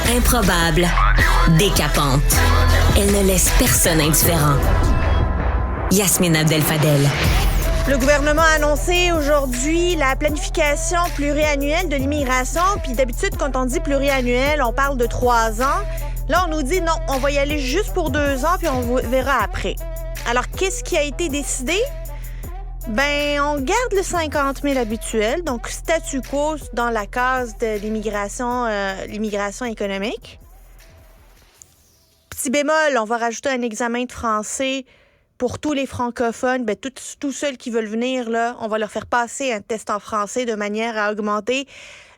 Improbable, décapante. Elle ne laisse personne indifférent. Yasmine Abdel-Fadel. Le gouvernement a annoncé aujourd'hui la planification pluriannuelle de l'immigration. Puis d'habitude, quand on dit pluriannuel, on parle de 3 ans. Là, on nous dit non, on va y aller juste pour 2 ans, puis on verra après. Alors, qu'est-ce qui a été décidé? Ben, on garde le 50 000 habituel, donc statu quo dans la case de l'immigration économique. Petit bémol, on va rajouter un examen de français pour tous les francophones. Ben, tous ceux qui veulent venir, là, on va leur faire passer un test en français de manière à augmenter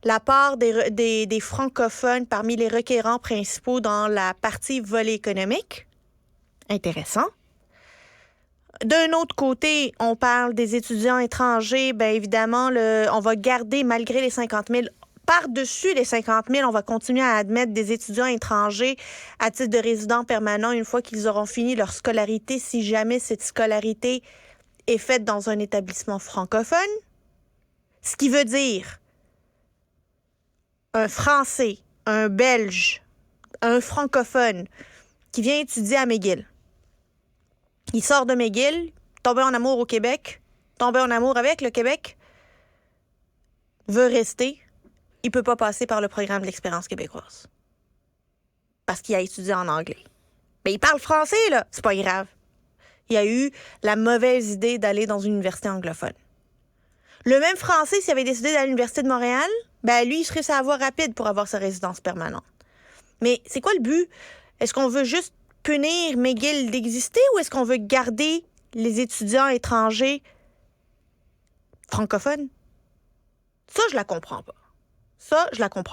la part des francophones parmi les requérants principaux dans la partie volet économique. Intéressant. D'un autre côté, on parle des étudiants étrangers. Bien évidemment, on va garder, malgré les 50 000, par-dessus les 50 000, on va continuer à admettre des étudiants étrangers à titre de résidents permanents une fois qu'ils auront fini leur scolarité, si jamais cette scolarité est faite dans un établissement francophone. Ce qui veut dire un Français, un Belge, un francophone qui vient étudier à McGill. Il sort de McGill, tombé en amour au Québec, tombé en amour avec le Québec, veut rester, il ne peut pas passer par le programme de l'expérience québécoise. Parce qu'il a étudié en anglais. Mais il parle français, là, c'est pas grave. Il a eu la mauvaise idée d'aller dans une université anglophone. Le même Français, s'il avait décidé d'aller à l'Université de Montréal, ben lui, il serait sur la voie rapide pour avoir sa résidence permanente. Mais c'est quoi le but? Est-ce qu'on veut juste punir McGill d'exister ou est-ce qu'on veut garder les étudiants étrangers francophones? Ça, je la comprends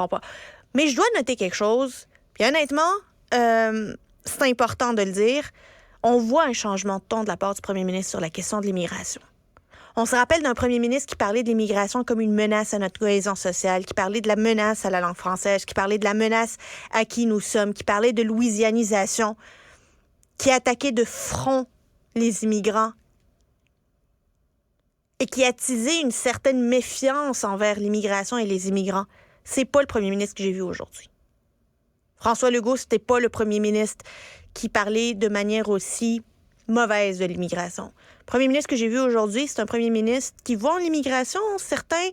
pas. Mais je dois noter quelque chose. Puis honnêtement, c'est important de le dire. On voit un changement de ton de la part du premier ministre sur la question de l'immigration. On se rappelle d'un premier ministre qui parlait de l'immigration comme une menace à notre cohésion sociale, qui parlait de la menace à la langue française, qui parlait de la menace à qui nous sommes, qui parlait de louisianisation, qui attaquait de front les immigrants et qui a attisé une certaine méfiance envers l'immigration et les immigrants. C'est pas le premier ministre que j'ai vu aujourd'hui. François Legault, c'était pas le premier ministre qui parlait de manière aussi mauvaise de l'immigration. Le premier ministre que j'ai vu aujourd'hui, c'est un premier ministre qui voit en l'immigration certains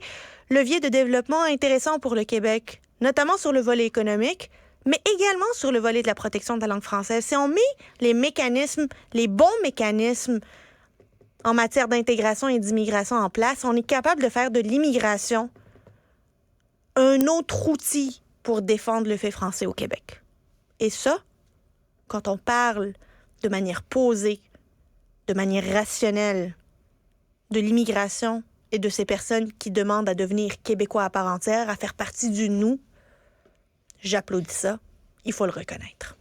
leviers de développement intéressants pour le Québec, notamment sur le volet économique, mais également sur le volet de la protection de la langue française. Si on met les mécanismes, les bons mécanismes en matière d'intégration et d'immigration en place, on est capable de faire de l'immigration un autre outil pour défendre le fait français au Québec. Et ça, quand on parle de manière posée, de manière rationnelle, de l'immigration et de ces personnes qui demandent à devenir Québécois à part entière, à faire partie du nous, j'applaudis ça. Il faut le reconnaître.